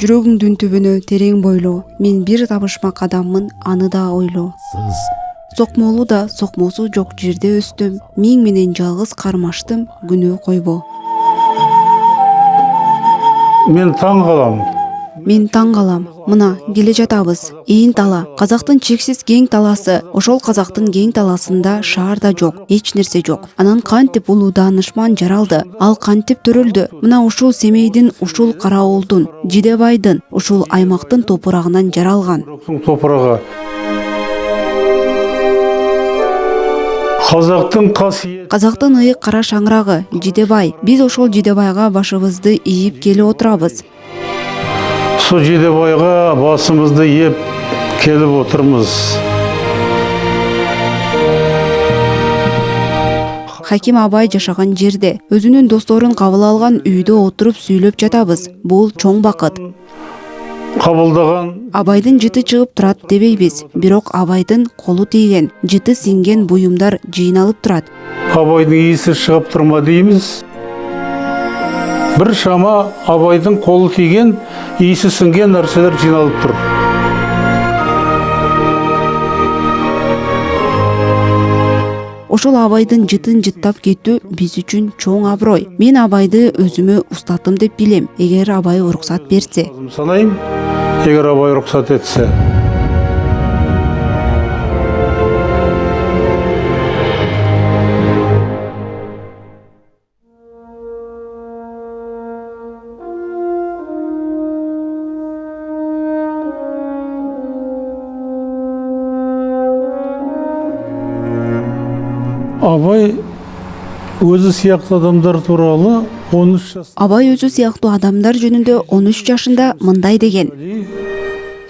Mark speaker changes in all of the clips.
Speaker 1: жүрөгүңдүн түбүнө терең бойлоо. Мен бир табышмак адаммын, аны да ойлоо. Сокмолу да сокмосу жок жерде өстүм. Миң менен жалгыз кармаштым, күнөө койбо.
Speaker 2: Мен таң калам.
Speaker 1: Мен таң калам. Мына келе жатабыз. Ээн тала. Казактын чексиз кең таласы. Ошол казактын кең таласында шаарда жок, эч нерсе жок. Анан кантип улуу даанышман жаралды? Ал кантип төрөлдү? Мына ушул Семейдин, ушул Караоолдун, Жидебайдын, ушул аймактын топурагынан жаралган.
Speaker 2: Топурагы.
Speaker 1: Казактын ыйык кара шаңырагы, Жидебай. Биз ошол Жидебайга башыбызды ийип келип отурабыз.
Speaker 2: Со Жидебайга басымызды ийип келип отурмуз.
Speaker 1: Хаким Абай жашаган жерде, өзүнүн досторун кабыл алган үйдө отуруп сүйлөп жатабыз. Бул чоң бакыт.
Speaker 2: Кабылдаган
Speaker 1: Абайдын жыты чыгып турат дебейбиз, бирок Абайдын колу тийген, жыты сиңген буюмдар жыйналып турат.
Speaker 2: Абайдын ээси чыгып турма дейбиз. Бир шама Абайдын колу тийген, ээси сиңген нерселер жыйналып тур.
Speaker 1: Ошол Абайдын жытын жыттап кетүү биз үчүн чоң аброй. Мен Абайды өзүмө устатым деп билем, эгер Абай уруксат берсе.
Speaker 2: Санайм, эгер Абай уруксат этсе. Абай өзү сыяктуу адамдар тууралуу 13 жаш.
Speaker 1: Абай өзү сыяктуу адамдар жөнүндө 13 жашында мындай деген.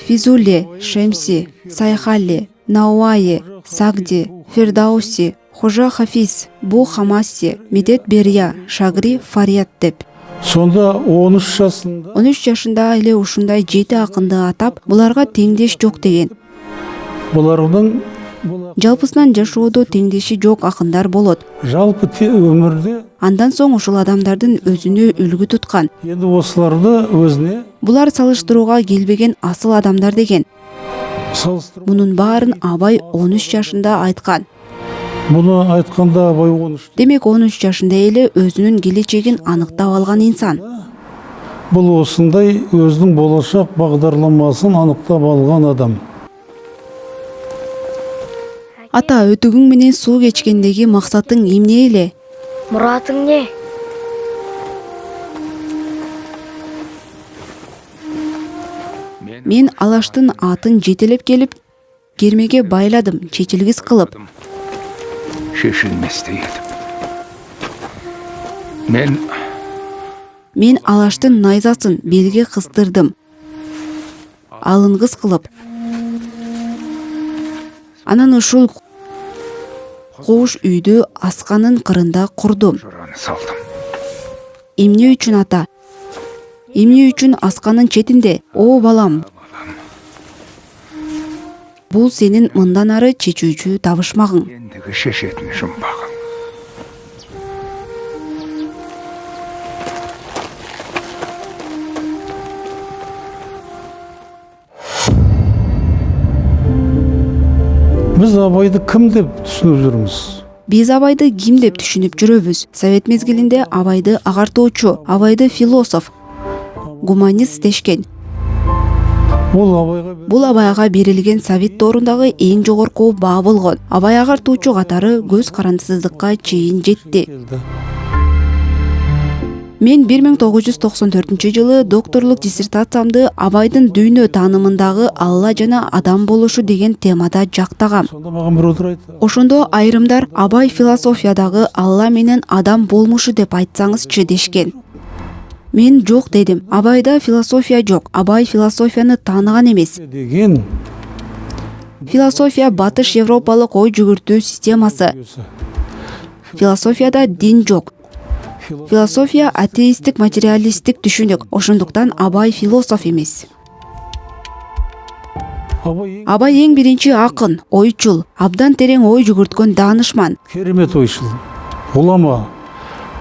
Speaker 1: Физули, Шемси, Сайхали, Науаи, Сагди, Фирдауси, Хожа Хафиз, Бу Хамаси, Медет Берия, Шагри Фарият деп.
Speaker 2: Сонда 13 жашында
Speaker 1: 13 жашында эле ушундай 7 акынды атап, буларга теңдеш жок деген.
Speaker 2: булардын
Speaker 1: Жалпысынан жашоодо теңдеши жок акындар болот.
Speaker 2: жалпы өмүрдө
Speaker 1: Андан соң ушул адамдардын өзүнө үлгү туткан.
Speaker 2: енді осыларды өзіне
Speaker 1: Булар салыштырууга келбеген асыл адамдар деген.
Speaker 2: салыстырып.
Speaker 1: Мунун баарын Абай 13 жашында айткан.
Speaker 2: Буну айтканда Абай 13.
Speaker 1: Демек 13 жашында эле өзүнүн келечегин аныктап алган инсан.
Speaker 2: Бул осындай өзүнүн болашак багдарламасын аныктап алган адам.
Speaker 1: Ата, өтүгүң менен суу кечкендеги максатың эмне эле?
Speaker 3: Мұратың не?
Speaker 1: Мен Алаштын атын жетелеп келип, кермеге байладым, чечилгиз кылып.
Speaker 4: Шешілместей етіп.
Speaker 1: Мен Алаштын найзасын белге кыстырдым, алынгыз кылып. Анан ушул кууш үйдү асканын кырында курдум.
Speaker 4: Жораны салдым.
Speaker 1: Эмне үчүн, ата? Эмне үчүн асканын четинде? О балам. Бул сенин мындан ары чечүүчү табышмагың.
Speaker 4: Ендігі шешетін жұмбағың.
Speaker 2: Biz Абайды ким деп түшүнүп жүрмүз?
Speaker 1: Биз Абайды ким деп түшүнүп жүрөбүз? Совет мезгилинде Абайды агартуучу, Абайды философ, гуманист дешкен. Бул Абайга берилген совет доорундагы эң жогорку баа болгон. Абай агартуучу катары көз карандысыздыкка чейин жетти. Мен 1994-жылы докторлук диссертациямды Абайдын дүйнө таанымындагы Алла жана адам болушу деген темада жактагам.
Speaker 2: Сонда маған бір отыр айтты.
Speaker 1: Ошондо айрымдар Абай философиядагы Алла менен адам болмушу деп айтсаңызчы дешкен. Мен жок дедим. Абайда философия жок. Абай философияны тааныган эмес.
Speaker 2: Деген
Speaker 1: Философия батыш европалык ой жүгүртүү системасы. Философияда дин жок. Философия атеисттик, материалисттик түшүнүк. Ошондуктан Абай философ эмес. Абай эң биринчи акын, ойчул, абдан терең ой жүгүрткөн даанышман.
Speaker 2: Керемет ойшыл, улама.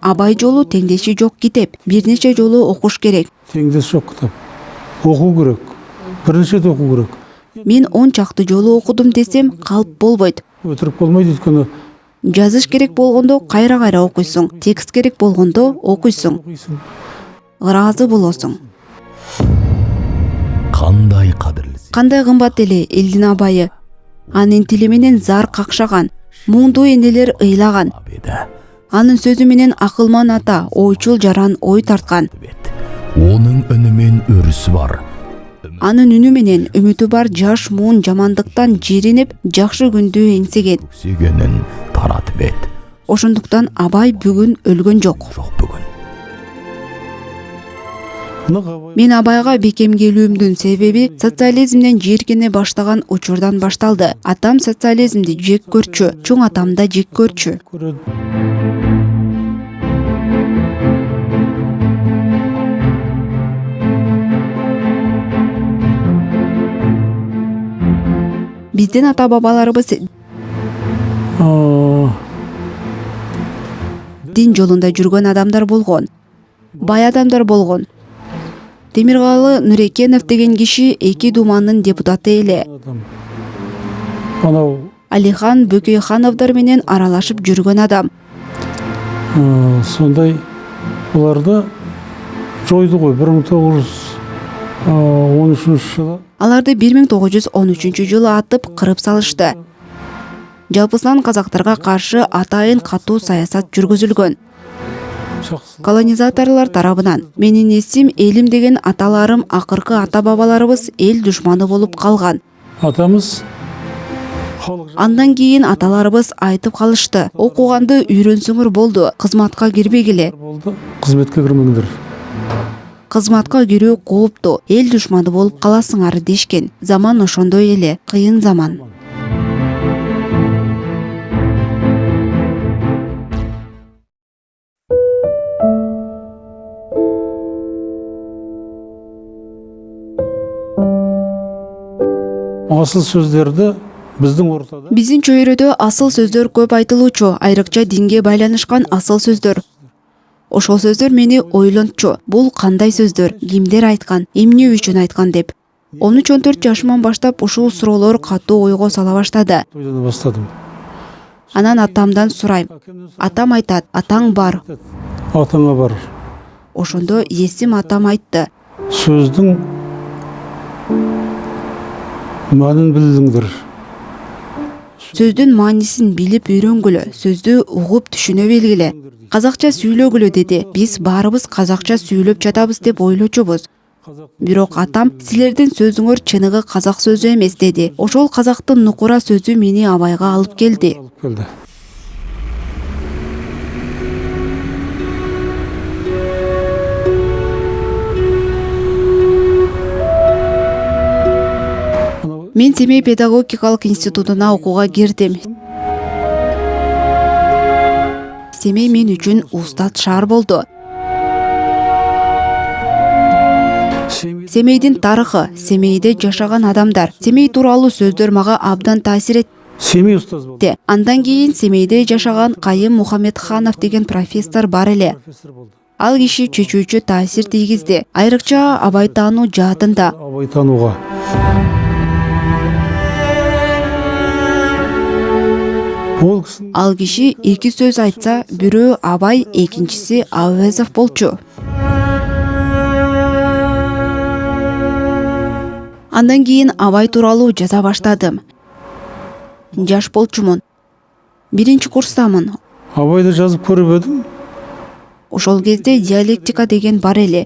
Speaker 1: Абай жолу теңдеши жок китеп. Бир нече жолу окуш керек.
Speaker 2: Теңдес жоқ кітап. Оқу керек. Бірінші рет оқу керек.
Speaker 1: Мен 10 чакты жолу окудум десем калп болбойт.
Speaker 2: Өтірік болмайды, өйткені
Speaker 1: Жазыш керек болгондо кайра окуйсуң. Текст керек болгондо окуйсуң.
Speaker 2: оқисың.
Speaker 1: Ыраазы болосуң.
Speaker 3: Қандай қадірлісі.
Speaker 1: Кандай кымбат эле элдин абайы. Анын тили менен зар какшаган, муңдуу энелер ыйлаган. Анын сөзү менен акылман ата ойчул жаран ой тарткан.
Speaker 3: Оның үнімен өрісі бар.
Speaker 1: Анын үнү менен үмүтү бар жаш муун жамандыктан жиринип, жакшы күндү эңсеген.
Speaker 3: Сүйгенін таратып ет.
Speaker 1: Ошондуктан Абай бүгүн өлгөн жок.
Speaker 3: Жоқ бүгін.
Speaker 1: Мен Абайга бекем келүүмдүн себеби социализмден жийиркене баштаган учурдан башталды. Атам социализмди жек көрчү, чоң атам да жек көрчү. Биздин ата бабаларыбыз дин жолунда жүргөн адамдар болгон. Бай адамдар болгон. Темиргалы Нурекенов деген киши эки думанын депутаты эле.
Speaker 2: Анау
Speaker 1: Алихан Бөкейхановдор менен аралашып жүргөн адам.
Speaker 2: сондай оларды жойды ғой 1913 жылы.
Speaker 1: Аларды 1913 жылы атып кырып салышты. Жалпысынан казактарга каршы атайын катуу саясат жүргүзүлгөн. Колонизаторлар тарабынан менин эсим элим деген аталарым акыркы ата бабаларыбыз эл душманы болуп калган.
Speaker 2: Атамыз
Speaker 1: Андан кийин аталарыбыз айтып калышты. Окуганды үйрөнсөңөр болду, кызматка кирбегиле.
Speaker 2: болды, қызметке кірмеңдер.
Speaker 1: Кызматка кирүү кооптуу, эл душманы болуп каласыңар дешкен. Заман ошондой эле, кыйын заман.
Speaker 2: Асыл сөздерді біздің ортада
Speaker 1: Биздин чөйрөдө асыл сөздөр көп айтылуучу, айрыкча динге байланышкан асыл сөздөр. Ошол сөздөр мени ойлонтчу. Бул кандай сөздөр, кимдер айткан, эмне үчүн айткан деп. 13-14 жашыман баштап ушул суроолор катуу ойго сала баштады.
Speaker 2: ойлана бастадым.
Speaker 1: Анан атамдан сурайм. Атам айтат, атаң бар.
Speaker 2: Атаңа бар.
Speaker 1: Ошондо эсим атам айтты.
Speaker 2: Сөздің мәнін білдіңдер.
Speaker 1: Сөздүн маанисин билип үйрөнгүлө, сөздү угуп түшүнө белгиле. Казакча сүйлөгүлө деди. Биз баарыбыз казакча сүйлөп жатабыз деп ойлочубуз. Бирок атам силердин сөзүңөр чыныгы казак сөзү эмес деди. Ошол казактын нукура сөзү мени Абайга алып келди.
Speaker 2: Алып келді.
Speaker 1: Мен Семей педагогикалык институтуна окууга кирдим. Семей мен үчүн устат шаар болду. Семейдин тарыхы, Семейде жашаган адамдар, Семей тууралуу сөздөр мага абдан таасир этти.
Speaker 2: Семей ұстаз болды.
Speaker 1: Андан кийин Семейде жашаган Кайым Мухаммедханов деген профессор бар эле.
Speaker 2: Профессор болды.
Speaker 1: Ал киши чечүүчү таасир тийгизди. Айрыкча Абай таануу жаатында.
Speaker 2: Абай тануға. Ол кісінің
Speaker 1: Ал киши эки сөз айтса, бирөө Абай, экинчиси Әуезов болчу. Андан кийин Абай тууралуу жаза баштадым. Жаш болчумун. Биринчи курстамын.
Speaker 2: Абайды жазып көріп едім.
Speaker 1: Ошол кезде диалектика деген бар эле.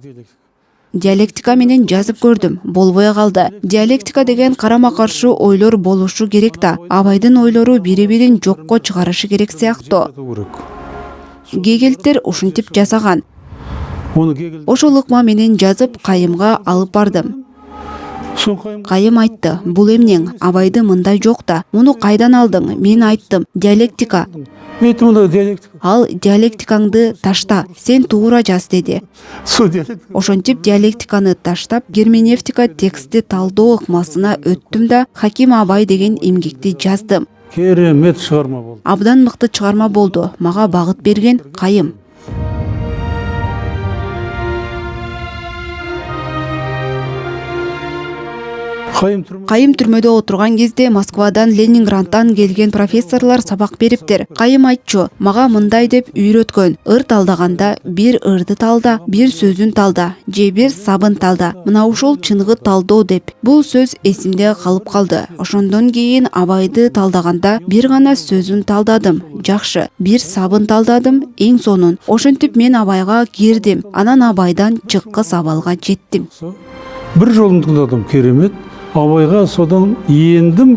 Speaker 1: Диалектика менен жазып көрдүм, болбой калды. Диалектика деген карама каршы ойлор болушу керек да. Абайдын ойлору бири-бирин жокко чыгарышы керек сыяктуу. Гегельдер ушинтип жасаган.
Speaker 2: Оны Гегель
Speaker 1: Ошол ыкма менен жазып Кайымга алып бардым.
Speaker 2: соңқайым
Speaker 1: Кайым айтты, бул эмнең, Абайды мындай жок да. Муну кайдан алдың? Мен айттым, диалектика.
Speaker 2: Мен мында диалектика.
Speaker 1: Ал диалектикаңды ташта, сен туура жаз деди.
Speaker 2: Сол диалектика.
Speaker 1: Ошентип диалектиканы таштап, герменевтика текстти талдоо ыкмасына өттүм да Хаким Абай деген эмгекти жаздым.
Speaker 2: Керемет шығарма болды.
Speaker 1: Абдан мыкты чыгарма болду. Мага багыт берген Кайым. Кайым түрмөдө отурган кезде Москвадан, Ленинградтан келген профессорлар сабак бериптир. Кайым айтчу, мага мындай деп үйрөткөн: ыр талдаганда бир ырды талда, бир сөзүн талда, же бир сабын талда. Мына ушул чыныгы талдоо деп. Бул сөз эсимде калып калды. Ошондон кийин Абайды талдаганда бир гана сөзүн талдадым. Жакшы, бир сабын талдадым, эң сонун. Ошентип мен Абайга кирдим. Анан Абайдан чыккы сабалга жеттим.
Speaker 2: Bir жолун тыңдадым, керемет. Абайға содан ендім,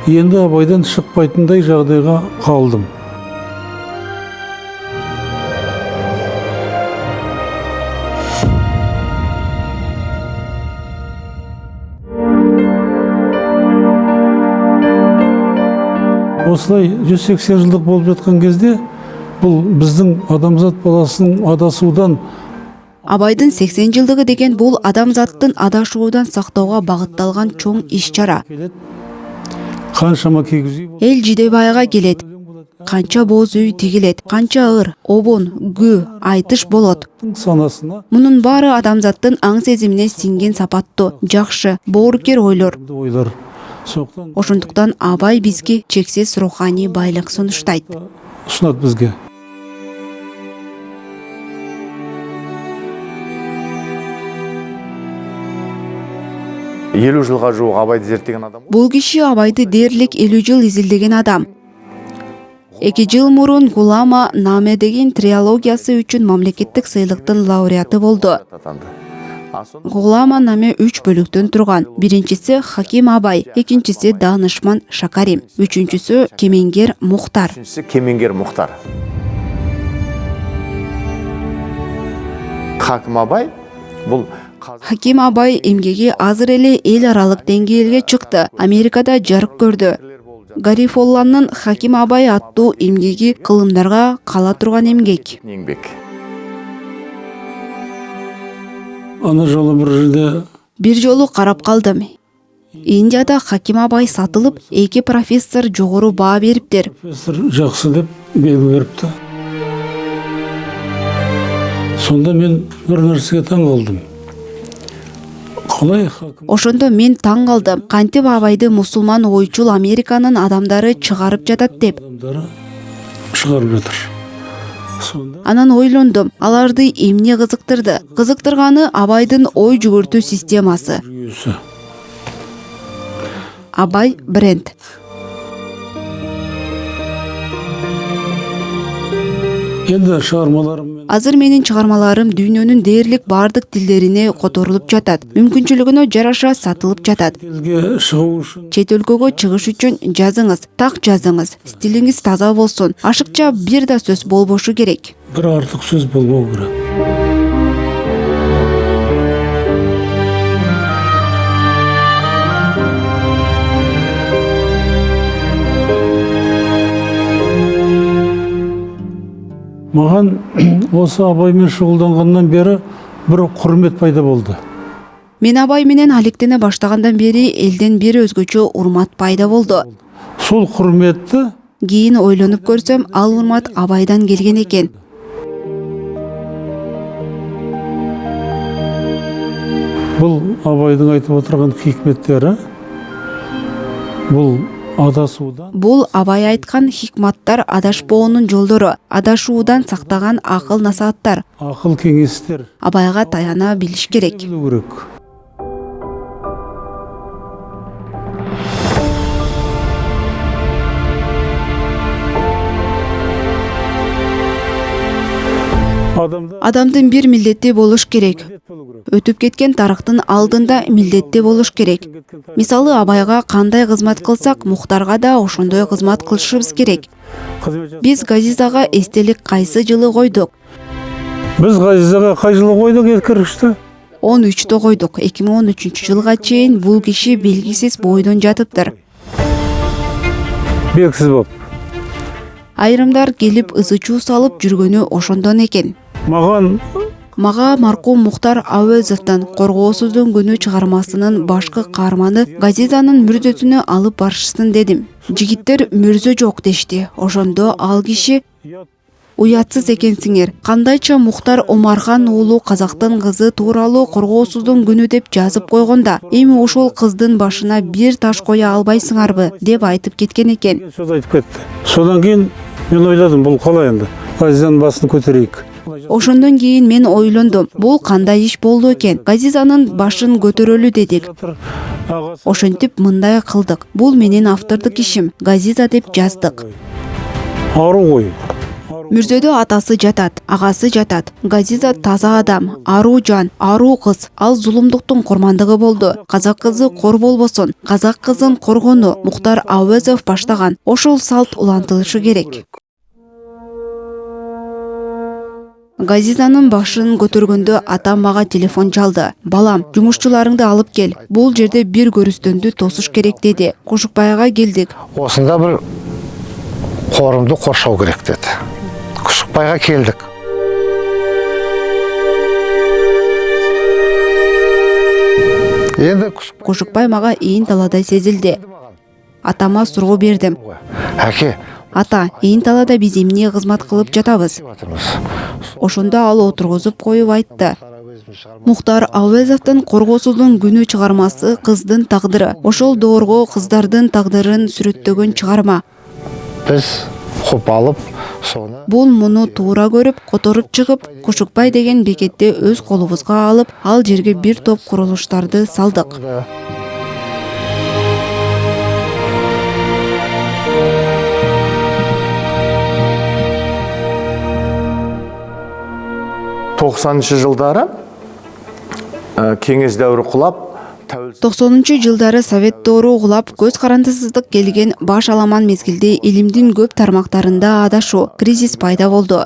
Speaker 2: енді Абайдан шықпайтындай жағдайға қалдым. Осылай 180 жылдық болып жатқан кезде, бұл біздің адамзат баласының адасудан,
Speaker 1: Абайдын 80 жылдыгы деген бул адамзаттын адашуудан сактоого багытталган чоң иш-чара.
Speaker 2: қаншама кигиз үй болды.
Speaker 1: Эл Жидебайга келет. Канча боз үй тигилет, канча ыр, обон, гү, айтыш болот.
Speaker 2: Санасына
Speaker 1: Мунун баары адамзаттын аң сезимине сиңген сапаттуу, жакшы, боорукер ойлор.
Speaker 2: ойлар. Соқтан
Speaker 1: Ошондуктан Абай бизге чексиз руханий байлык сунуштайт.
Speaker 2: ұсынат бізге.
Speaker 5: Елу жылға жуық Абайды зерттеген адам.
Speaker 1: Бул киши Абайды дээрлик 50 жыл изилдеген адам. 2 жыл мурун Гулама Наме деген трилогиясы үчүн мамлекеттик сыйлыктын лауреаты болду. Гулама Наме 3 бөлүктөн турган. Биринчиси Хаким Абай, экинчиси Данышман Шакарим, үчүнчүсү Кемеңгер Мухтар.
Speaker 5: Үшіншісі Кемеңгер Мухтар. Хаким Абай бұл
Speaker 1: Хаким Абай эмгеги азыр эле эл аралык деңгээлге чыкты. Америкада жарык көрдү. Гарифолланын Хаким Абай аттуу эмгеги кылымдарга кала турган эмгек.
Speaker 5: еңбек.
Speaker 2: Ана жолы бір жерде
Speaker 1: Бир жолу карап калдым. Индияда Хаким Абай сатылып, 2 профессор жогору баа бериптир.
Speaker 2: профессор жақсы деп белгі беріпті. Сонда мен бір нәрсеге таң қалдым. Қалай хакім
Speaker 1: Ошондо мен таң калдым. Кантип Абайды мусулман ойчул Американын адамдары чыгарып жатат деп.
Speaker 2: адамдары шығарып жатыр. Сонда
Speaker 1: Анан ойлондум, аларды эмне кызыктырды? Кызыктырганы Абайдын ой жүгүртүү системасы.
Speaker 2: жүйесі.
Speaker 1: Абай бренд.
Speaker 2: Енді шығармаларым мен
Speaker 1: Азыр менин чыгармаларым дүйнөнүн дээрлик бардык тилдерине которулуп жатат. Мүмкүнчүлүгүнө жараша сатылып жатат.
Speaker 2: елге шығу үшін
Speaker 1: Чет өлкөгө чыгыш үчүн жазыңыз, так жазыңыз, стилиңиз таза болсун. Ашыкча бир да сөз болбошу керек.
Speaker 2: бір артық сөз болмау керек. Маған осы Абаймен шұғылданғаннан бері бір құрмет пайда болды.
Speaker 1: Мен Абай менен алектене баштагандан бери элден бир өзгөчө урмат пайда болду.
Speaker 2: Сол құрметті
Speaker 1: Кийин ойлонуп көрсөм, ал урмат Абайдан келген экен.
Speaker 2: бұл Абайдың айтып отырған хикметтері, бұл адасудан
Speaker 1: Бул Абай айткан хикматтар адашпоонун жолдору, адашуудан сактаган акыл насааттар.
Speaker 2: ақыл кеңестер
Speaker 1: Абайга таяна билиш керек.
Speaker 2: білу керек. Адамдын
Speaker 1: бир милдети болуш керек. Өтүп кеткен тарыхтын алдында милдетте болуш керек. Мисалы Абайга кандай кызмат кылсак, Мухтарга да ошондой кызмат кылышыбыз керек. Биз Газизага эстелик кайсы жылы койдук?
Speaker 2: Біз Ғазизаға қай жылы қойдық ескерткішті?
Speaker 1: 13-тө койдук. 2013 жылга чейин бул киши белгисиз бойдон жатыптыр.
Speaker 2: Белгісіз болып.
Speaker 1: Айрымдар келип ызы чуу салып жүргөнү ошондон экен. Мага маркум Мухтар Ауезовдон Коргоосуздун күнү чыгармасынын башкы каарманы Газизанын мүрзөсүнө алып барышсын дедим. Жигиттер мүрзө жок дешти. Ошондо ал киши Уятсыз экенсиңер. Кандайча Мухтар Омархан уулу казактын кызы тууралуу коргоосуздун күнү деп жазып койгонда, эми ошол кыздын башына бир таш коя албайсыңарбы деп айтып кеткен экен.
Speaker 2: Сөз айтып кетті. Содан кейін мен ойладым, бұл қалай енді? Ғазизаның басын көтерейік.
Speaker 1: Ошондон кийин мен ойлондум, бул кандай иш болду экен? Газизанын башын көтөрөлү дедик. Ошентип мындай кылдык. Бул менин автордук ишим. Газиза деп жаздык.
Speaker 2: Ару ғой.
Speaker 1: Мүрзөдө атасы жатат, агасы жатат. Газиза таза адам, аруу жан, аруу кыз. Ал зулумдуктун курмандыгы болду. Казак кызы кор болбосун. Казак кызын коргону Мухтар Ауезов баштаган. Ошол салт улантылышы керек. Газизанын башын көтөргөндө атам мага телефон чалды. Балам, жумушчуларыңды алып кел. Бул жерде бир көрүстөндү тосуш керек деди. Кошукбайга келдик.
Speaker 4: Осында бір қорымды қоршау керек деді. Күшікбайға келдік. Енді
Speaker 1: Кошукбай мага ийин таладай сезилди. Атама суроо бердим.
Speaker 4: Әке,
Speaker 1: Ата, ийин талада биз эмне кызмат кылып жатабыз? Ошондо ал отургузуп коюп айтты. Мухтар Ауезовдун коргоосуздун күнү чыгармасы кыздын тагдыры. Ошол доорго кыздардын тагдырын сүрөттөгөн чыгарма.
Speaker 4: біз құп алып, соны
Speaker 1: Бул муну туура көрүп, которуп чыгып, Кошукбай деген бекетте өз колубузга алып, ал жерге бир топ курулуштарды салдык.
Speaker 5: жылдары кеңес дәуірі құлап,
Speaker 1: 90-жылдары Совет доору кулап, көз карандысыздык келген баш аламан мезгилде илимдин көп тармактарында адашу, кризис пайда болду.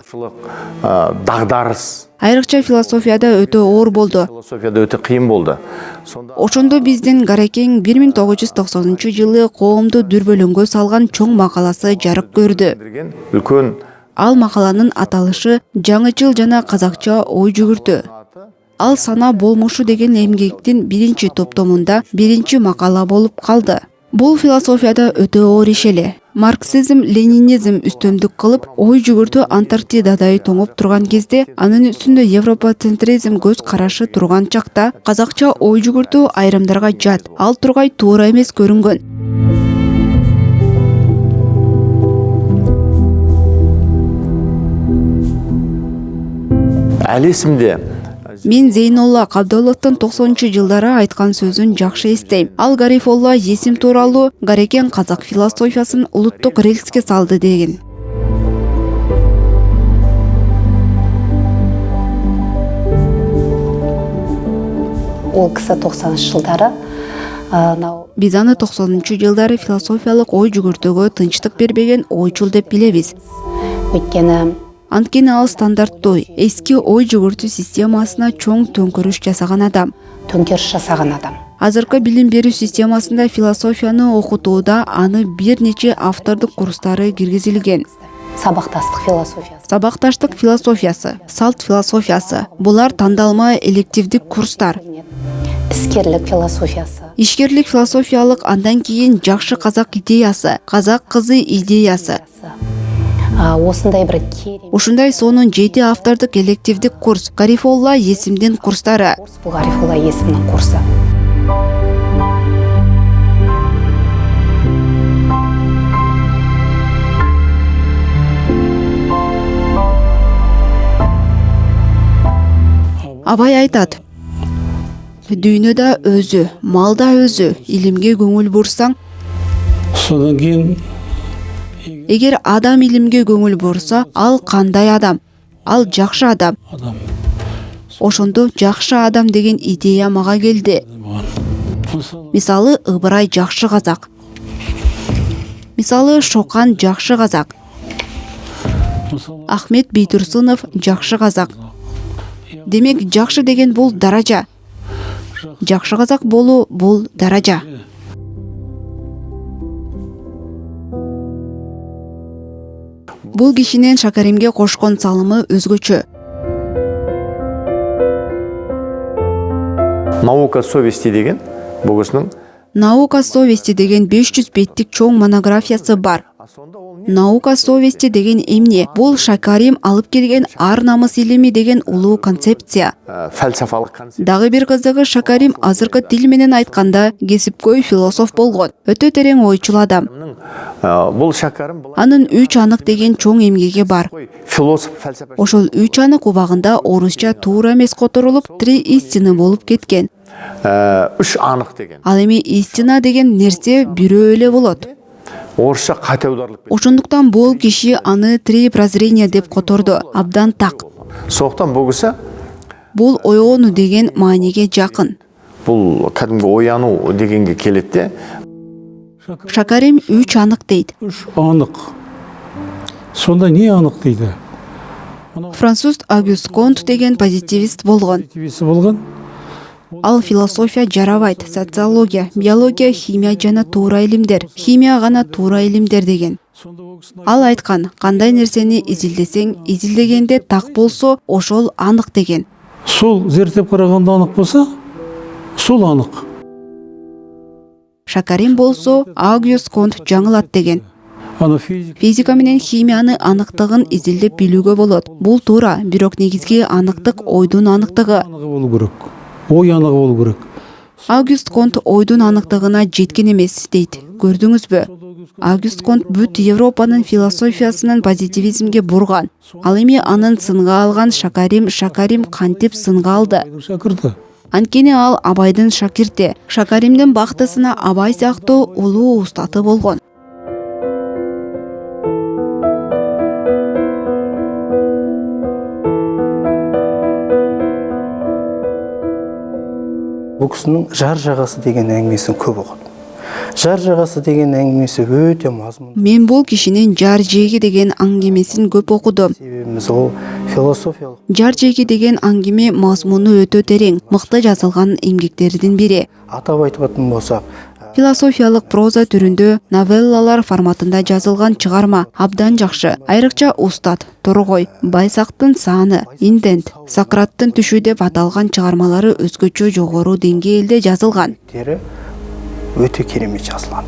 Speaker 5: дағдарыс,
Speaker 1: Айрыкча философияда өтө оор болду.
Speaker 5: философияда өте қиын болды.
Speaker 1: Ошондо биздин Гарекең 1990-жылы коомду дүрбөлөңгө салган чоң макаласы жарык көрдү.
Speaker 5: Берген үлкен
Speaker 1: Ал макаланын аталышы жаңычыл жана казакча ой жүгүртүү. Ал сана болмушу деген эмгектин биринчи топтомунда биринчи макала болуп калды. Бул философияда өтө оор иш эле. Марксизм, ленинизм үстөмдүк кылып, ой жүгүртүү Антарктидадай тоңуп турган кезде, анын үстүндө европоцентризм көз карашы турган чакта, казакча ой жүгүртүү айрымдарга жат, ал тургай туура эмес көрүнгөн.
Speaker 5: әлі есімде.
Speaker 1: Мен Зейнолла Кабдоловдун 90-жылдары айткан сөзүн жакшы эстейм. Ал Гарифолла есим тууралуу Гарекең казак философиясын улуттук рельске салды деген.
Speaker 6: Ол кісі 90-жылдары
Speaker 1: Биз аны 90-жылдары философиялык ой жүгүртүүгө тынчтык бербеген ойчул деп билебиз.
Speaker 6: өйткені
Speaker 1: Анткени ал стандарттуу, эски ой жүгүртүү системасына чоң төңкөрүш жасаган адам.
Speaker 6: төңкеріс жасаған адам.
Speaker 1: Азыркы билим берүү системасында философияны окутууда аны бир нече автордук курстары киргизилген.
Speaker 6: Сабақтастық философиясы.
Speaker 1: Сабакташтык философиясы, салт философиясы. Булар тандалма элективдик курстар.
Speaker 6: Іскерлік философиясы.
Speaker 1: Ишкерлик философиялык, андан кийин жакшы казак идеясы, казак кызы идеясы.
Speaker 6: Осындай бір керемет
Speaker 1: Ушундай сонун 7 автордук элективдик курс, Гарифолла есимдин курстары.
Speaker 6: курс бұл Гарифолла есімнің курсы.
Speaker 1: Абай айтат: дүйнөдө өзү, малда өзү, илимге көңүл бурсаң,
Speaker 2: Содан кейін
Speaker 1: эгер адам илимге көңүл бурса, ал кандай адам? Ал жакшы адам.
Speaker 2: адам
Speaker 1: Ошондо жакшы адам деген идея мага келди.
Speaker 2: Мысалы,
Speaker 1: Мисалы, Ыбырай жакшы казак. Мисалы, Шокан жакшы казак.
Speaker 2: мысалы,
Speaker 1: Ахмет Бейтурсунов жакшы казак. Демек, жакшы деген бул даража. Жакшы казак болуу бул даража. Бул кишинин Шакаримге кошкон салымы өзгөчө.
Speaker 5: Наука совести деген бұл кісінің
Speaker 1: Наука совести деген 500 беттик чоң монографиясы бар. Наука совести деген эмне? Бул Шакарим алып келген ар намыс илими деген улуу концепция.
Speaker 5: Фәлсафалық концепция.
Speaker 1: Дагы бир кызыгы, Шакарим азыркы тил менен айтканда кесипкөй философ болгон. Өтө терең ойчул адам.
Speaker 5: Бұл шәкәрім бұл
Speaker 1: Анын 3 анық деген чоң эмгеги бар.
Speaker 5: философ фәлсафа.
Speaker 1: Ошол 3 анық убагында орусча туура эмес которулуп, 3 истина болуп кеткен.
Speaker 5: Үш анық деген.
Speaker 1: Ал эми истина деген нерсе бирөө эле болот.
Speaker 5: Орысша қате аударылып кеткен.
Speaker 1: Ошондуктан бул киши аны 3 прозрения деп которду. Абдан так.
Speaker 5: Соқтан бұл кісі
Speaker 1: Бул ойгонуу деген мааниге жакын.
Speaker 5: бұл кәдімгі ояну дегенге келеді де.
Speaker 1: Шакарим 3 анық дейт.
Speaker 2: Үш анық. Сонда не анық дейді?
Speaker 1: Француз Агюст Конт деген позитивист болгон.
Speaker 2: Позитивисі болған?
Speaker 1: Ал философия жарабайт, социология, биология, химия жана туура илимдер. Химия гана туура илимдер деген.
Speaker 2: Сонда ол кісінің
Speaker 1: Ал айткан, кандай нерсени изилдесең, изилдегенде так болсо, ошол анық деген.
Speaker 2: сол зерттеп қарағанда анық болса, сол анық.
Speaker 1: Шакарим болсо, Агюст Конт жаңылат деген.
Speaker 2: Аны физик
Speaker 1: Физика менен химияны анықтығын изилдеп билүүгө болот. Бул туура, бирок негизги анықтык ойдун анықтыгы.
Speaker 2: анығы болу керек. Ой анығы болу керек.
Speaker 1: Агюст Конт ойдун анықтыгына жеткен эмес дейт. Көрдүңүзбү? Агюст Конт бүт Европанын философиясынын позитивизмге бурган. Ал эми анын сынга алган Шакарим кантип сынга алды?
Speaker 2: Шәкірті.
Speaker 1: Анткени ал Абайдын шакирти. Шакаримдин бактысына Абай сыяктуу улуу устаты болгон.
Speaker 7: Бұл кісінің жар жағасы деген әңгімесін көп оқыдым. Жар жағасы деген әңгімесі өте мазмұнды.
Speaker 1: Мен бул кишинин жар жеги деген аңгемесин көп окудум.
Speaker 7: Себебіміз ол философиялық.
Speaker 1: Жар жеги деген аңгеме мазмуну өтө терең, мыкты жазылган эмгектердин бири.
Speaker 7: Атап айтатын болсақ,
Speaker 1: Философиялык проза түрүндө новеллалар форматында жазылган чыгарма абдан жакшы. Айрыкча Устат, Торгой, Байсактын Сааны, Индент, Сократтын Түшү деп аталган чыгармалары өзгөчө жогору деңгээлде жазылган.
Speaker 7: тері өте керемет жазылған.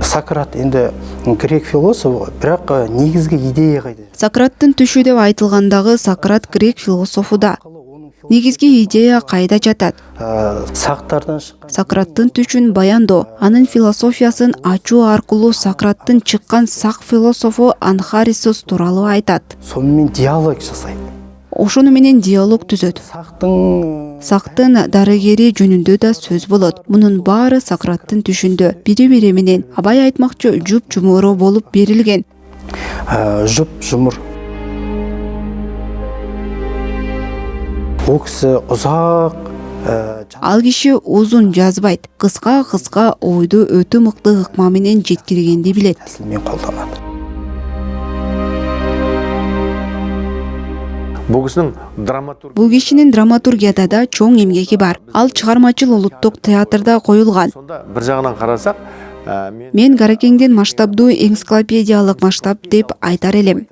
Speaker 7: Сократ енді грек философы, бірақ негізгі идея қайда?
Speaker 1: Сократтын Түшү деп айтылгандагы Сократ грек философу да. Негизги идея кайда жатат?
Speaker 7: Сақтардан шыққан.
Speaker 1: Сократтын Түшүн баяндоо, анын философиясын ачуу аркылуу Сократтын чыккан сак философу Анхарисус тууралуу айтат.
Speaker 7: Сонымен диалог жасайды.
Speaker 1: Ошону менен диалог түзөт. Сактын дарыгери жөнүндө да сөз болот. Мунун баары Сократтын Түшүндө бири-бири менен Абай айтмакчы жуп жумуру болуп берилген.
Speaker 7: Жұп жұмыр. Ол кісі ұзақ
Speaker 1: Ал киши узун жазбайт, кыска ойду өтө мыкты ыкма менен жеткиргенди билет.
Speaker 7: тәсілмен қолданады.
Speaker 5: Бұл кісінің драматург.
Speaker 1: Бул кишинин драматургияда да чоң эмгеги бар. Ал чыгармачыл улуттук театрда коюлган.
Speaker 5: Сонда бір жағынан қарасақ,
Speaker 1: Мен Гаракеңдин масштабдуу энциклопедиялык масштаб деп айтар элем.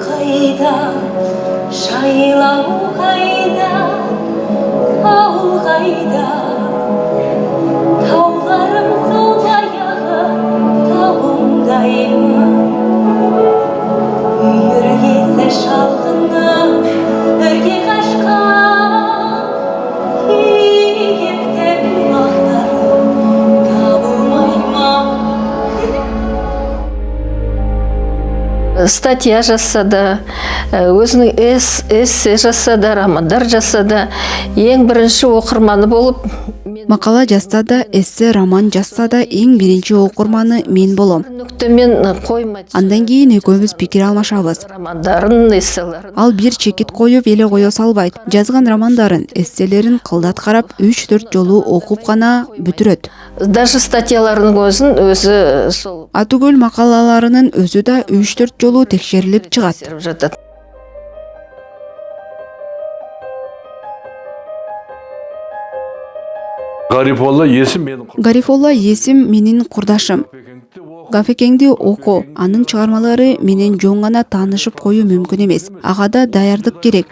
Speaker 8: Қайда, жайлау қайда, ауыл қайда, тауларым сол аяғы тауымдаймын. Үйіргесі шалғынып, үрге қашқан, егептен мақтарым табылмаймын.
Speaker 9: Статья жасады, өзінің эссе жасады, романдар жасады. Ең бірінші оқырманы болып,
Speaker 1: Макала жазса да, эссе, роман жазса да эң биринчи окурманы мен болом.
Speaker 9: нүктемен қоймайды.
Speaker 1: Андан кийин экөөбүз пикир алмашабыз.
Speaker 9: Романдарын, эсселерін.
Speaker 1: Ал бир чекит коюп эле кое салбайт. Жазган романдарын, эсселерин кылдат карап 3-4 жолу окуп гана бүтүрөт.
Speaker 9: Даже статьяларының өзі сол
Speaker 1: Атүгүл макалаларынын өзү да 3-4 жолу текшерилип чыгат.
Speaker 9: серіп жатады.
Speaker 2: Гарифолла есім менің
Speaker 1: Гарифолла есим менин курдашым. Гафекеңди оку, анын чыгармалары менен жоң гана таанышып коюу мүмкүн эмес. Ага да даярдык керек.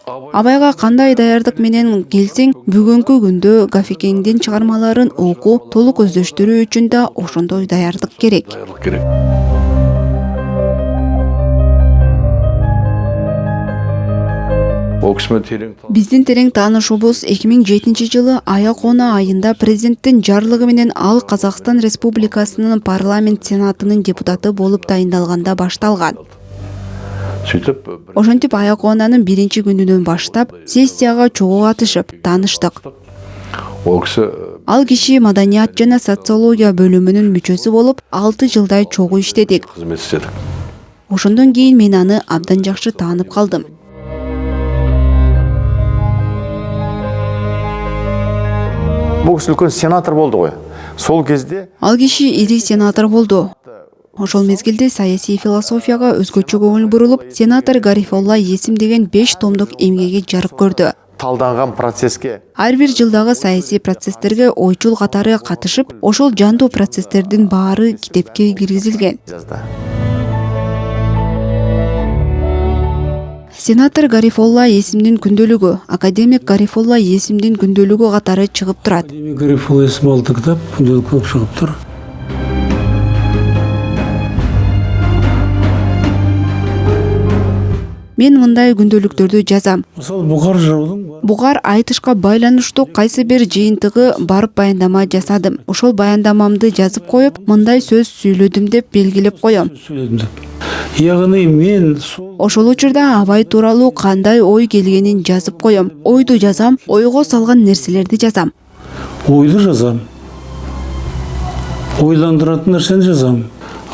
Speaker 1: Абайга кандай даярдык менен келсең, бүгүнкү күндө Гафикеңдин чыгармаларын окуу, толук өздөштүрүү үчүн да ошондой даярдык керек.
Speaker 5: Ол кісімен терең
Speaker 1: Биздин терең таанышуубуз 2007 жылы аяк-она айында президенттин жарлыгы менен ал Казакстан Республикасынын парламент сенатынын депутаты болуп дайындалганда башталган.
Speaker 5: сөйтіп
Speaker 1: Ошентип аяк-онанын биринчи күнүнөн баштап сессияга чогуу катышып тааныштык.
Speaker 5: ол кісі
Speaker 1: Ал киши маданият жана социология бөлүмүнүн мүчөсү болуп 6 жылдай чогуу иштедик.
Speaker 5: қызмет істедік.
Speaker 1: Ошондон кийин мен аны абдан жакшы таанып калдым.
Speaker 5: Бұл кісі үлкен сенатор болды ғой. Сол кезде
Speaker 1: Ал киши ири сенатор болду. Ошол мезгилде саясий философияга өзгөчө көңүл бурулуп, сенатор Гарифолла Есим деген 5 томдук эмгеги жарык көрдү.
Speaker 5: талданған процесске
Speaker 1: Ар бир жылдагы саясий процесстерге ойчул катары катышып, ошол жандуу процесстердин баары китепке киргизилген.
Speaker 5: жазды.
Speaker 1: Сенатор Гарифолла Есимдин күндөлүгү, академик Гарифолла Есимдин күндөлүгү катары чыгып турат.
Speaker 2: Гарифолла Есим алты кітап күнделік көп шығып тұр.
Speaker 1: Мен мындай күндөлүктөрдү жазам.
Speaker 2: Мысалы, Бұқар жыраудың
Speaker 1: Бугар айтышка байланыштуу кайсы бир жыйынтыгы барып баяндама жасадым. Ошол баяндамамды жазып коюп, мындай сөз сүйлөдүм деп белгилеп коем.
Speaker 2: сөйледім деп. Яғни мен сол
Speaker 1: Ошол учурда Абай тууралуу кандай ой келгенин жазып коем. Ойду жазам, ойго салган нерселерди жазам.
Speaker 2: ойды жазам. Ойландыратын нәрсені жазам.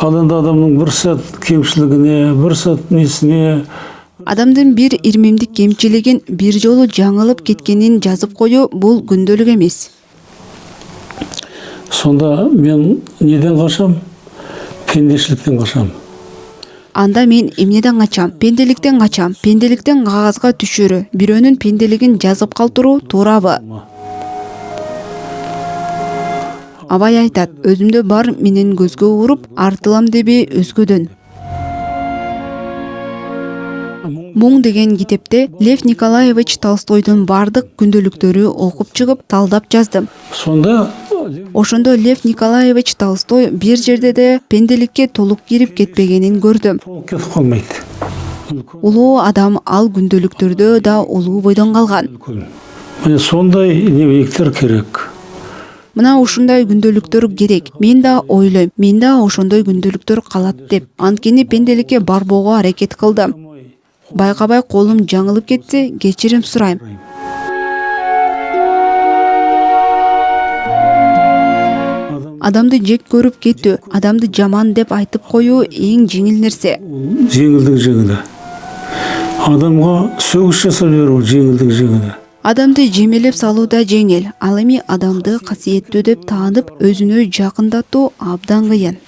Speaker 2: Ал енді адамның бір сәт кемшілігіне, бір сәт несіне,
Speaker 1: Адамдын бир ирмемдик кемчилигин бир жолу жаңылып кеткенин жазып коюу бул күндөлүк эмес.
Speaker 2: сонда мен неден қашам? Пендешіліктен қашам.
Speaker 1: Анда мен эмнеден качам? Пенделиктен качам. Пенделиктен кагазга түшүрү, бирөөнүн пенделигин жазып калтыруу туурабы? Абай айтат, өзүмдө бар менен көзгө уруп, артылам деби өзгөдөн. Муң деген китепте Лев Николаевич Толстойдун бардык күндөлүктөрү окуп чыгып, талдап жаздым.
Speaker 2: Сонда
Speaker 1: Ошондо Лев Николаевич Толстой бир жерде де пенделикке толук кирип кетпегенин көрдүм.
Speaker 2: ол кетіп қалмайды.
Speaker 1: Улуу адам ал күндөлүктөрдө да улуу бойдон калган.
Speaker 2: Міне сондай дневниктер керек.
Speaker 1: Мына ушундай күндөлүктөр керек. Мен да ойлойм, менде ошондой күндөлүктөр калат деп. Анткени пенделикке барбоого аракет кылдым. Байкабай колум жаңылып кетсе, кечирим сурайм. Адамды жек көрүп кетүү, адамды жаман деп айтып коюу эң жеңил нерсе.
Speaker 2: Жеңілдің жеңілі. Адамға сөгіс жасап беру жеңілдің жеңілі.
Speaker 1: Адамды жемелеп салуу да жеңил. Ал эми адамды касиеттүү деп таанып, өзүнө жакындатуу абдан кыйын.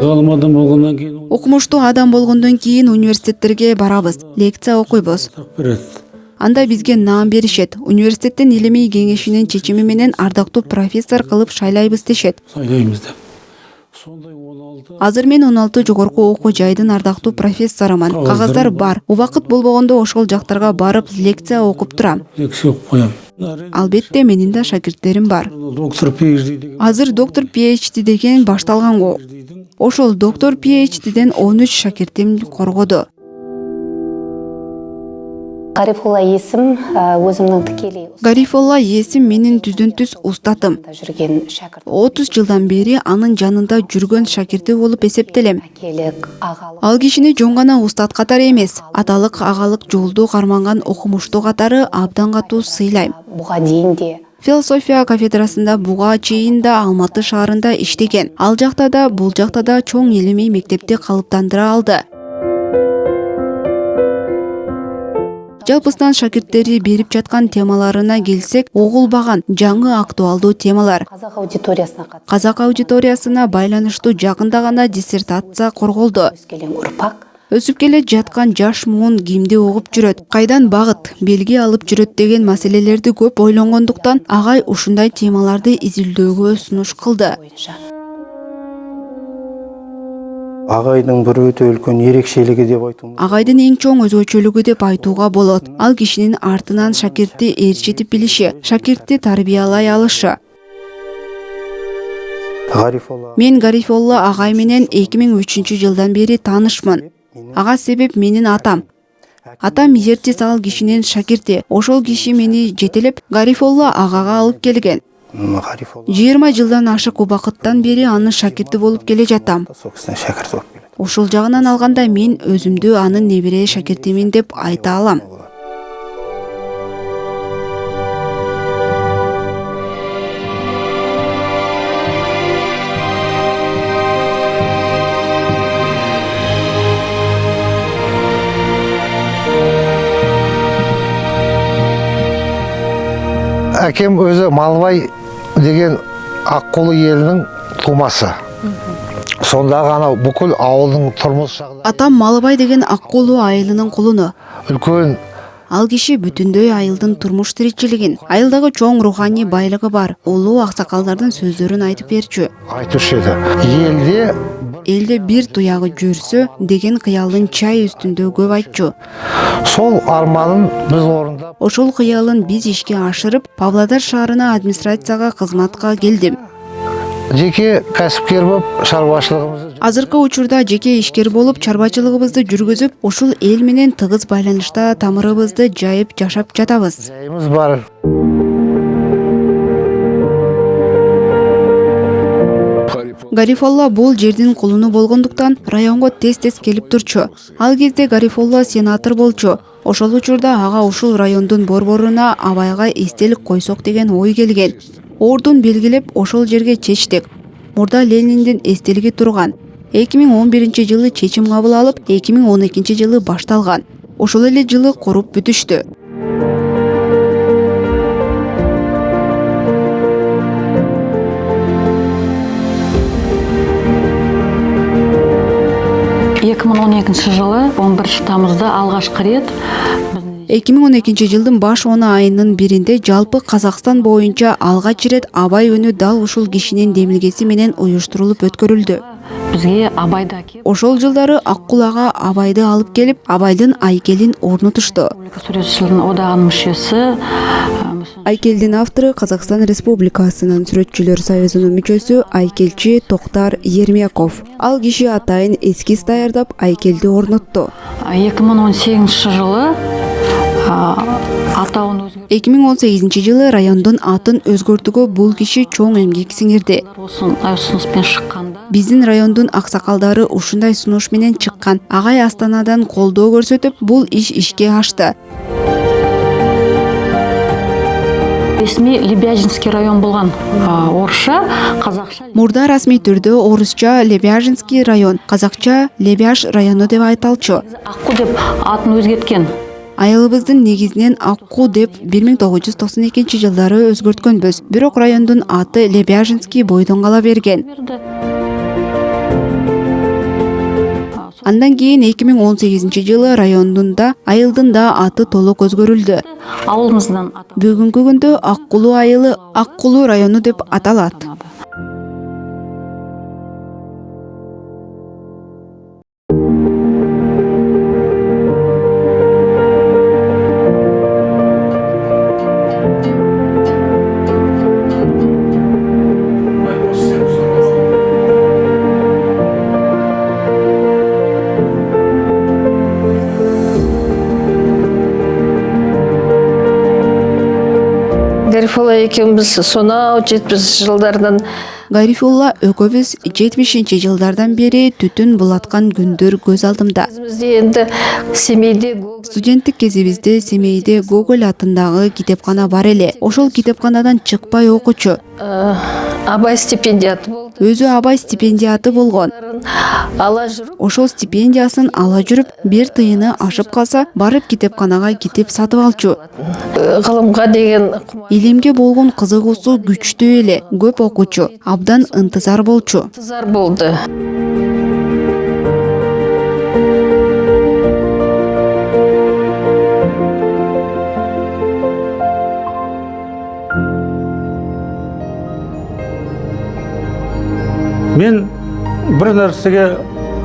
Speaker 2: Ғалым адам болғаннан кейін
Speaker 1: Окумуштуу адам болгондон кийин университеттерге барабыз, лекция окуйбуз.
Speaker 2: берет.
Speaker 1: Анда бизге наам беришет. Университеттин илимий кеңешинин чечими менен ардактуу профессор кылып шайлайбыз дешет.
Speaker 2: Сайлаймыз деп. Сондай 16
Speaker 1: Азыр мен 16 жогорку окуу жайдын ардактуу профессоруман. Кагаздар бар. Убакыт болбогондо ошол жактарга барып лекция окуп турам.
Speaker 2: лекция оқып қоямын.
Speaker 1: Албетте менин да шакирттерим бар.
Speaker 2: Доктор PhD деген
Speaker 1: Азыр доктор PhD деген башталган го. Ошол доктор PhDден 13 шакиртим коргоду.
Speaker 6: Гарифолла Есим өзімнің тікелей
Speaker 1: Гарифолла Есим менин түздөн-түз устатым.
Speaker 6: жүрген шәкірт
Speaker 1: 30 жылдан бери анын жанында жүргөн шакирти болуп эсептелем.
Speaker 6: әкелік ағалық
Speaker 1: Ал кишини жөн гана устат катары эмес, аталык агалык жолду карманган окумуштуу катары абдан катуу сыйлайм.
Speaker 6: бұға дейін де
Speaker 1: Философия кафедрасында буга чейин да Алматы шаарында иштеген. Ал жакта да, бул жакта да чоң илимий мектепти калыптандыра алды. Жалпысынан шакирттери берип жаткан темаларына келсек, огулбаган жаңы актуалдуу темалар.
Speaker 6: қазақ аудиториясына қатысты
Speaker 1: Казак аудиториясына байланыштуу жакында гана диссертация корголду.
Speaker 6: өскелең ұрпақ
Speaker 1: Өсүп келе жаткан жаш муун кимди угуп жүрөт, кайдан багыт, белги алып жүрөт деген маселелерди көп ойлонгондуктан агай ушундай темаларды изилдөөгө сунуш кылды.
Speaker 7: Агайдын бір өтө үлкен ерекшелиги деп айтуумуз.
Speaker 1: Агайдын эң чоң өзгөчөлүгү деп айтууга болот. Ал кишинин артынан шакиртти ээрчитип билиши, шакиртти тарбиялай алышы.
Speaker 7: Гарифолла
Speaker 1: Мен Гарифолла агай менен 2003-жылдан бери таанышмын. Ага себеп менин атам. Атам ертис ал кишинин шакирти. Ошол киши мени жетелеп Гарифолла агага алып келген.
Speaker 7: Гарифолла
Speaker 1: 20 жылдан ашык убакыттан бери анын шакирти болуп келе жатам.
Speaker 7: сокусуна шакирт болуп келет.
Speaker 1: Ушул жагынан алганда мен өзүмдү анын небере шакиртимин деп айта алам.
Speaker 4: Әкем өзі Малбай деген Аққулы елінің тумасы. Сонда ғана бүкіл ауылдың тұрмыс жағдайы
Speaker 1: Атам Малыбай деген Аққулу айылынын кулуну.
Speaker 4: үлкен
Speaker 1: Ал киши бүтүндөй айылдын турмуш тиричилигин, айылдагы чоң руханий байлыгы бар, улуу аксакалдардын сөздөрүн айтып берчү.
Speaker 4: айтушы еді.
Speaker 1: Элде бир туягы жүрсө деген кыялын чай үстүндө көп айтчу.
Speaker 4: Сол арманын біз орындап,
Speaker 1: Ошол кыялын биз ишке ашырып, Павлодар шаарына администрацияга кызматка келдим.
Speaker 4: жеке кәсіпкер болып, шаруашылығымызды
Speaker 1: Азыркы учурда жеке ишкер болуп, чарбачылыгыбызды жүргүзүп, ушул эл менен тыгыз байланышта тамырыбызды жайып жашап жатабыз.
Speaker 4: жайымыз бар.
Speaker 1: Гарифолла бул жердин кулуну болгондуктан районго тез-тез келип турчу. Ал кезде Гарифолла сенатор болчу. Ошол учурда ага ушул райондун борборуна абайга эстелик койсок деген ой келген. Ордун белгилеп ошол жерге чечтик. Мурда Лениндин эстелиги турган. 2011-жылы чечим кабыл алып, 2012-жылы башталган. Ошол эле жылы куруп бүтүштү.
Speaker 10: жылы 11 тамызда алгачкы рет
Speaker 1: 2012-жылдын баш 10 айынын биринде жалпы Казакстан боюнча алгач рет Абай үнү дал ушул кишинин демилгеси менен уюштурулуп өткөрүлдү.
Speaker 10: бизге Абайды келип,
Speaker 1: Ошол жылдары Аккулага Абайды алып келип, Абайдын айкелин орнотушту.
Speaker 10: Суретчилердин одагынын мүчөсү
Speaker 1: Айкелдин автору Казакстан Республикасынын Сүрөтчүлөр союзунун мүчөсү айкелчи Токтар Ермеков. Ал киши атайын эскиз даярдап айкелди орнотту.
Speaker 10: 2018 жылы атауын
Speaker 1: 2018-жылы райондун атын өзгөртүүгө бул киши чоң эмгек сиңирди.
Speaker 10: ұсыныспен шыққанда
Speaker 1: Биздин райондун аксакалдары ушундай сунуш менен чыккан. Агай Астанадан колдоо көрсөтүп, бул ишке ашты.
Speaker 10: ресми Лебяжинский район болгон, орусча, казакча
Speaker 1: Мурда расмий түрдө орусча Лебяжинский район, казакча Лебяж району деп айталчу.
Speaker 10: Акку деп атын өзгерткен.
Speaker 1: Айылыбыздын негизинен Акку деп 1992-жылдары өзгөрткөнбүз. Бирок райондун аты Лебяжинский бойдон кала берген. Андан кийин 2018-жылы райондунда айылдын да аты толук өзгөрүлдү.
Speaker 10: Ауылымыздан
Speaker 1: Бүгүнкү күндө Аккулу айылы Аккулу району деп аталат.
Speaker 9: Гарифолла экөөбүз сонау 70-жылдардан
Speaker 1: Гарифолла экөөбүз 70-жылдардан бери түтүн булаткан күндөр көз алдымда.
Speaker 9: бизде енді Семейде
Speaker 1: Студенттик кезибизде Семейде Гоголь атындагы китепкана бар эле. Ошол китепканадан чыкпай окучу.
Speaker 9: Абай стипендияты болды.
Speaker 1: Өзү Абай стипендияты болгон.
Speaker 9: Ала жүрүп,
Speaker 1: Ошол стипендиясын ала жүрүп, бир тыйыны ашып калса, барып китепканага китеп сатып алчу.
Speaker 9: ғылымға деген
Speaker 1: Илимге болгон кызыгуусу күчтүү эле, көп окучу, абдан ынтызар болчу.
Speaker 9: зар болды.
Speaker 2: мен бір нәрсеге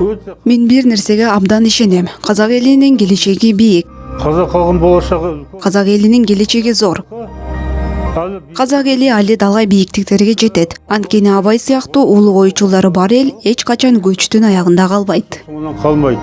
Speaker 2: өте
Speaker 1: Мен бир нерсеге абдан ишенем. Казак элинин келечеги бийик.
Speaker 2: қазақ халқының болашағы үлкен.
Speaker 1: Казак элинин келечеги зор.
Speaker 2: Әлі
Speaker 1: Казак эли али далай бийиктиктерге жетет. Анткени Абай сыяктуу улуу ойчулары бар эл эч качан көчтүн аягында калбайт.
Speaker 2: соңынан қалмайды.